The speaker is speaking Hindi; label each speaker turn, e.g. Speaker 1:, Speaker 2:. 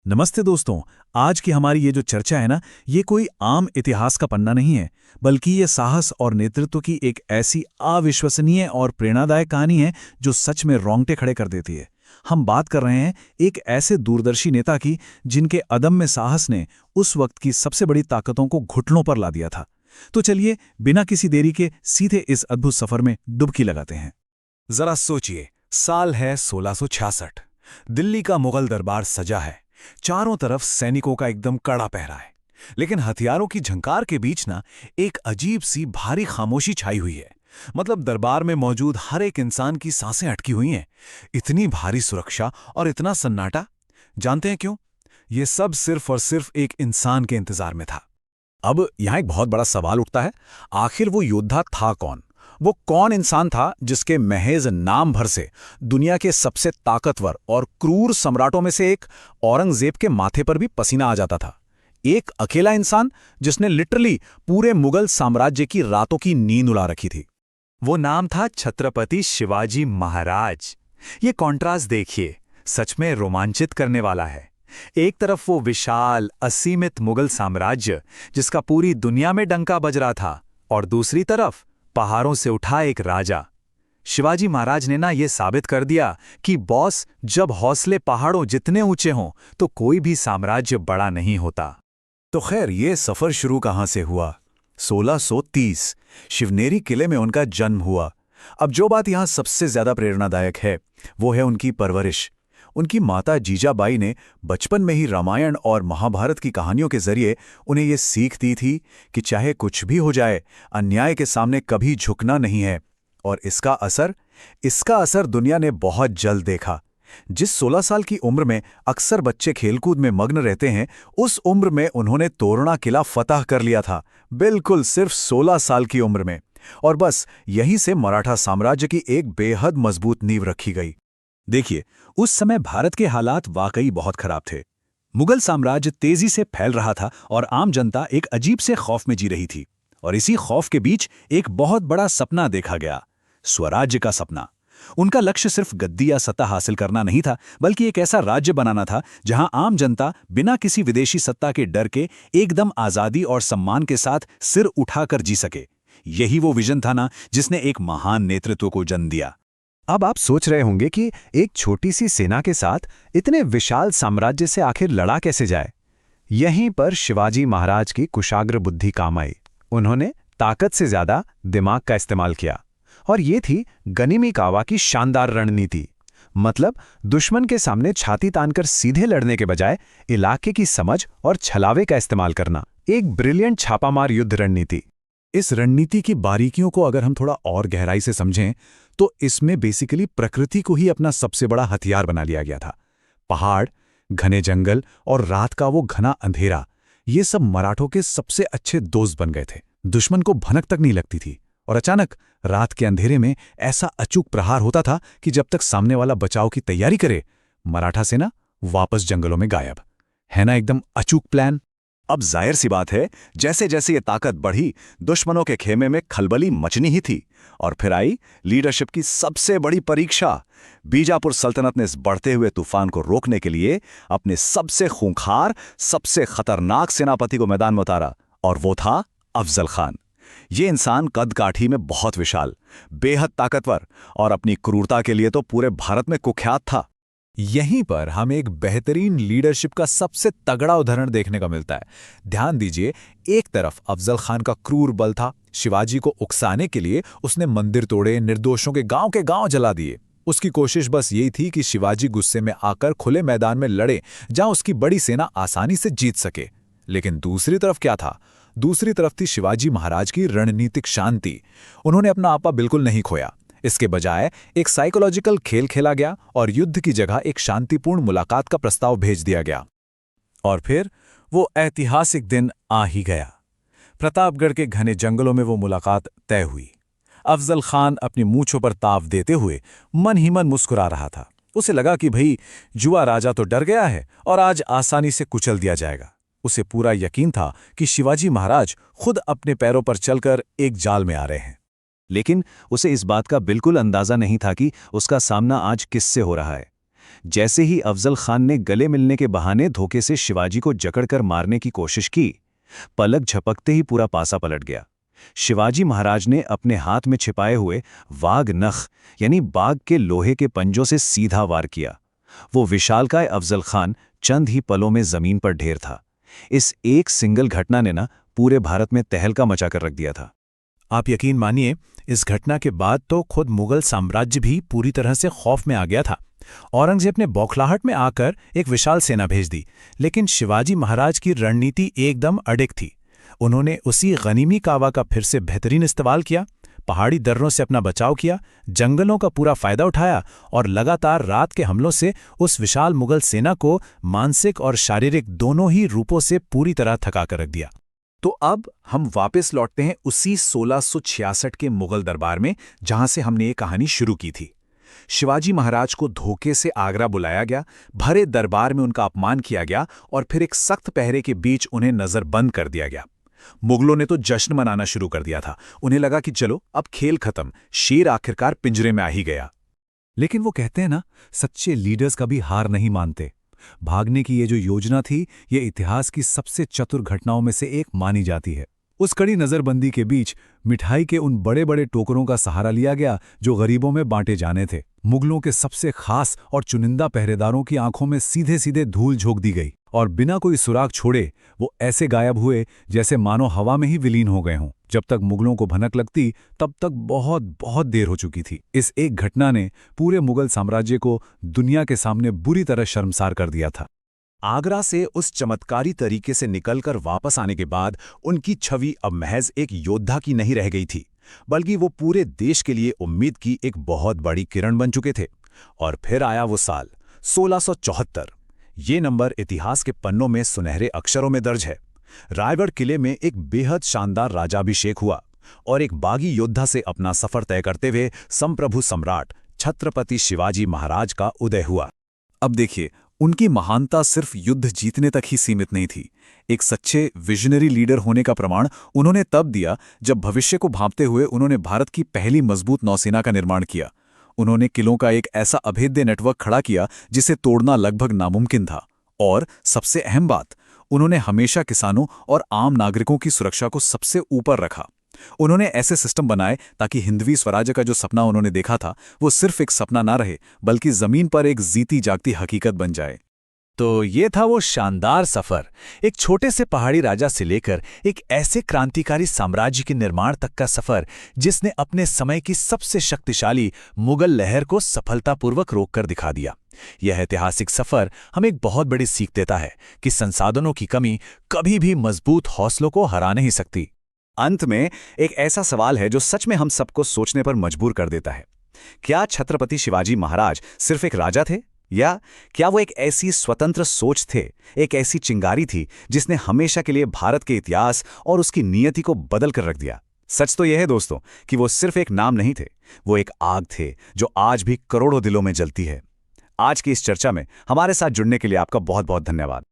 Speaker 1: नमस्ते दोस्तों। आज की हमारी ये जो चर्चा है ना, ये कोई आम इतिहास का पन्ना नहीं है, बल्कि ये साहस और नेतृत्व की एक ऐसी अविश्वसनीय और प्रेरणादायक कहानी है जो सच में रोंगटे खड़े कर देती है। हम बात कर रहे हैं एक ऐसे दूरदर्शी नेता की जिनके अदम्य साहस ने उस वक्त की सबसे बड़ी ताकतों को घुटनों पर ला दिया था। तो चलिए, बिना किसी देरी के सीधे इस अद्भुत सफर में डुबकी लगाते हैं।
Speaker 2: जरा सोचिए, साल है 1666। दिल्ली का मुगल दरबार सजा है। चारों तरफ सैनिकों का एकदम कड़ा पहरा है। लेकिन हथियारों की झंकार के बीच ना एक अजीब सी भारी खामोशी छाई हुई है। मतलब दरबार में मौजूद हर एक इंसान की सांसें अटकी हुई हैं। इतनी भारी सुरक्षा और इतना सन्नाटा। जानते हैं क्यों? ये सब सिर्फ और सिर्फ एक इंसान के इंतजार में था।
Speaker 1: अब यहाँ एक बहुत बड़ा सवाल उठता है, आखिर वो योद्धा था कौन? वो कौन इंसान था जिसके महज नाम भर से दुनिया के सबसे ताकतवर और क्रूर सम्राटों में से एक औरंगजेब के माथे पर भी पसीना आ जाता था? एक अकेला इंसान जिसने लिटरली पूरे मुगल साम्राज्य की रातों की नींद उड़ा रखी थी।
Speaker 2: वो नाम था छत्रपति शिवाजी महाराज। ये कॉन्ट्रास्ट देखिए, सच में रोमांचित करने वाला है। एक तरफ वो विशाल असीमित मुगल साम्राज्य जिसका पूरी दुनिया में डंका बज रहा था, और दूसरी तरफ पहाड़ों से उठा एक राजा। शिवाजी महाराज ने ना ये साबित कर दिया कि बॉस, जब हौसले पहाड़ों जितने ऊंचे हों तो कोई भी साम्राज्य बड़ा नहीं होता।
Speaker 1: तो खैर, ये सफर शुरू कहाँ से हुआ? 1630 शिवनेरी किले में उनका जन्म हुआ। अब जो बात यहाँ सबसे ज्यादा प्रेरणादायक है वो है उनकी परवरिश। उनकी माता जीजाबाई ने बचपन में ही रामायण और महाभारत की कहानियों के जरिए उन्हें ये सीख दी थी कि चाहे कुछ भी हो जाए, अन्याय के सामने कभी झुकना नहीं है। और इसका असर दुनिया ने बहुत जल्द देखा। जिस 16 साल की उम्र में अक्सर बच्चे खेलकूद में मग्न रहते हैं, उस उम्र में उन्होंने तोरणा किला फतह कर लिया था। बिल्कुल सिर्फ 16 साल की उम्र में। और बस यहीं से मराठा साम्राज्य की एक बेहद मजबूत नींव रखी गई। देखिए, उस समय भारत के हालात वाकई बहुत खराब थे। मुगल साम्राज्य तेजी से फैल रहा था और आम जनता एक अजीब से खौफ में जी रही थी। और इसी खौफ के बीच एक बहुत बड़ा सपना देखा गया, स्वराज्य का सपना। उनका लक्ष्य सिर्फ गद्दी या सत्ता हासिल करना नहीं था, बल्कि एक ऐसा राज्य बनाना था जहां आम जनता बिना किसी विदेशी सत्ता के डर के एकदम आजादी और सम्मान के साथ सिर उठाकर जी सके। यही वो विजन था ना जिसने एक महान नेतृत्व को जन्म दिया।
Speaker 3: अब आप सोच रहे होंगे कि एक छोटी सी सेना के साथ इतने विशाल साम्राज्य से आखिर लड़ा कैसे जाए। यहीं पर शिवाजी महाराज की कुशाग्र बुद्धि काम आई। उन्होंने ताकत से ज्यादा दिमाग का इस्तेमाल किया, और ये थी गनिमी कावा की शानदार रणनीति। मतलब दुश्मन के सामने छाती तानकर सीधे लड़ने के बजाय इलाके की समझ और छलावे का इस्तेमाल करना। एक ब्रिलियंट छापामार युद्ध रणनीति।
Speaker 1: इस रणनीति की बारीकियों को अगर हम थोड़ा और गहराई से समझें तो इसमें बेसिकली प्रकृति को ही अपना सबसे बड़ा हथियार बना लिया गया था। पहाड़, घने जंगल और रात का वो घना अंधेरा, ये सब मराठों के सबसे अच्छे दोस्त बन गए थे। दुश्मन को भनक तक नहीं लगती थी। और अचानक रात के अंधेरे में ऐसा अचूक प्रहार होता था कि जब तक सामने वाला बचाव की तैयारी करे, मराठा सेना वापस जंगलों में गायब। है ना एकदम अचूक प्लान?
Speaker 2: अब जाहिर सी बात है, जैसे जैसे ये ताकत बढ़ी, दुश्मनों के खेमे में खलबली मचनी ही थी। और फिर आई लीडरशिप की सबसे बड़ी परीक्षा। बीजापुर सल्तनत ने इस बढ़ते हुए तूफान को रोकने के लिए अपने सबसे खूंखार, सबसे खतरनाक सेनापति को मैदान में उतारा, और वो था अफजल खान। ये इंसान कद काठी में बहुत विशाल, बेहद ताकतवर और अपनी क्रूरता के लिए तो पूरे भारत में कुख्यात था।
Speaker 1: यहीं पर हमें एक बेहतरीन लीडरशिप का सबसे तगड़ा उदाहरण देखने का मिलता है। ध्यान दीजिए, एक तरफ अफजल खान का क्रूर बल था। शिवाजी को उकसाने के लिए उसने मंदिर तोड़े, निर्दोषों के गांव जला दिए। उसकी कोशिश बस यही थी कि शिवाजी गुस्से में आकर खुले मैदान में लड़े, जहां उसकी बड़ी सेना आसानी से जीत सके। लेकिन दूसरी तरफ क्या था? दूसरी तरफ थी शिवाजी महाराज की रणनीतिक शांति। उन्होंने अपना आपा बिल्कुल नहीं खोया। इसके बजाय एक साइकोलॉजिकल खेल खेला गया और युद्ध की जगह एक शांतिपूर्ण मुलाकात का प्रस्ताव भेज दिया गया। और फिर वो ऐतिहासिक दिन आ ही गया। प्रतापगढ़ के घने जंगलों में वो मुलाकात तय हुई। अफजल खान अपनी मूंछों पर ताव देते हुए मन ही मन मुस्कुरा रहा था। उसे लगा कि भाई, जुआ राजा तो डर गया है और आज आसानी से कुचल दिया जाएगा। उसे पूरा यकीन था कि शिवाजी महाराज खुद अपने पैरों पर चलकर एक जाल में आ रहे हैं।
Speaker 3: लेकिन उसे इस बात का बिल्कुल अंदाजा नहीं था कि उसका सामना आज किससे हो रहा है।
Speaker 2: जैसे ही अफजल खान ने गले मिलने के बहाने धोखे से शिवाजी को जकड़कर मारने की कोशिश की, पलक झपकते ही पूरा पासा पलट गया। शिवाजी महाराज ने अपने हाथ में छिपाए हुए वाघ नख यानी बाघ के लोहे के पंजों से सीधा वार किया। वो विशालकाय अफजल खान चंद ही पलों में जमीन पर ढेर था। इस एक सिंगल घटना ने पूरे भारत में तहलका मचाकर रख दिया था।
Speaker 4: आप यकीन मानिए, इस घटना के बाद तो खुद मुगल साम्राज्य भी पूरी तरह से खौफ में आ गया था। औरंगजेब ने बौखलाहट में आकर एक विशाल सेना भेज दी, लेकिन शिवाजी महाराज की रणनीति एकदम अडिग थी। उन्होंने उसी गनीमी कावा का फिर से बेहतरीन इस्तेमाल किया, पहाड़ी दर्रों से अपना बचाव किया, जंगलों का पूरा फायदा उठाया और लगातार रात के हमलों से उस विशाल मुगल सेना को मानसिक और शारीरिक दोनों ही रूपों से पूरी तरह थका कर रख दिया।
Speaker 1: तो अब हम वापस लौटते हैं उसी 1666 के मुगल दरबार में, जहां से हमने ये कहानी शुरू की थी। शिवाजी महाराज को धोखे से आगरा बुलाया गया, भरे दरबार में उनका अपमान किया गया और फिर एक सख्त पहरे के बीच उन्हें नजरबंद कर दिया गया। मुगलों ने तो जश्न मनाना शुरू कर दिया था। उन्हें लगा कि चलो अब खेल खत्म, शेर आखिरकार पिंजरे में आ ही गया।
Speaker 3: लेकिन वो कहते हैं ना, सच्चे लीडर्स कभी हार नहीं मानते। भागने की ये जो योजना थी, ये इतिहास की सबसे चतुर घटनाओं में से एक मानी जाती है। उस कड़ी नजरबंदी के बीच मिठाई के उन बड़े बड़े टोकरों का सहारा लिया गया जो गरीबों में बांटे जाने थे। मुगलों के सबसे खास और चुनिंदा पहरेदारों की आंखों में सीधे सीधे धूल झोंक दी गई और बिना कोई सुराग छोड़े वो ऐसे गायब हुए जैसे मानो हवा में ही विलीन हो गए हों। जब तक मुगलों को भनक लगती, तब तक बहुत बहुत देर हो चुकी थी। इस एक घटना ने पूरे मुगल साम्राज्य को दुनिया के सामने बुरी तरह शर्मसार कर दिया था।
Speaker 2: आगरा से उस चमत्कारी तरीके से निकलकर वापस आने के बाद उनकी छवि अब महज एक योद्धा की नहीं रह गई थी, बल्कि वो पूरे देश के लिए उम्मीद की एक बहुत बड़ी किरण बन चुके थे। और फिर आया वो साल 1674। ये नंबर इतिहास के पन्नों में सुनहरे अक्षरों में दर्ज है। रायगढ़ किले में एक बेहद शानदार राजाभिषेक हुआ और एक बागी योद्धा से अपना सफर तय करते हुए संप्रभु सम्राट छत्रपति शिवाजी महाराज का उदय हुआ।
Speaker 1: अब देखिए, उनकी महानता सिर्फ युद्ध जीतने तक ही सीमित नहीं थी। एक सच्चे विजनरी लीडर होने का प्रमाण उन्होंने तब दिया जब भविष्य को भांपते हुए उन्होंने भारत की पहली मजबूत नौसेना का निर्माण किया। उन्होंने किलों का एक ऐसा अभेद्य नेटवर्क खड़ा किया जिसे तोड़ना लगभग नामुमकिन था। और सबसे अहम बात, उन्होंने हमेशा किसानों और आम नागरिकों की सुरक्षा को सबसे ऊपर रखा। उन्होंने ऐसे सिस्टम बनाए ताकि हिंदवी स्वराज्य का जो सपना उन्होंने देखा था, वो सिर्फ एक सपना ना रहे, बल्कि जमीन पर एक जीती जागती हकीकत बन जाए।
Speaker 4: तो ये था वो शानदार सफर, एक छोटे से पहाड़ी राजा से लेकर एक ऐसे क्रांतिकारी साम्राज्य के निर्माण तक का सफर जिसने अपने समय की सबसे शक्तिशाली मुगल लहर को सफलतापूर्वक रोककर दिखा दिया। यह ऐतिहासिक सफर हमें एक बहुत बड़ी सीख देता है कि संसाधनों की कमी कभी भी मजबूत हौसलों को हरा नहीं सकती।
Speaker 2: अंत में एक ऐसा सवाल है जो सच में हम सबको सोचने पर मजबूर कर देता है। क्या छत्रपति शिवाजी महाराज सिर्फ एक राजा थे, या क्या वो एक ऐसी स्वतंत्र सोच थे, एक ऐसी चिंगारी थी जिसने हमेशा के लिए भारत के इतिहास और उसकी नियति को बदल कर रख दिया? सच तो यह है दोस्तों कि वो सिर्फ एक नाम नहीं थे, वो एक आग थे जो आज भी करोड़ों दिलों में जलती है। आज की इस चर्चा में हमारे साथ जुड़ने के लिए आपका बहुत बहुत धन्यवाद।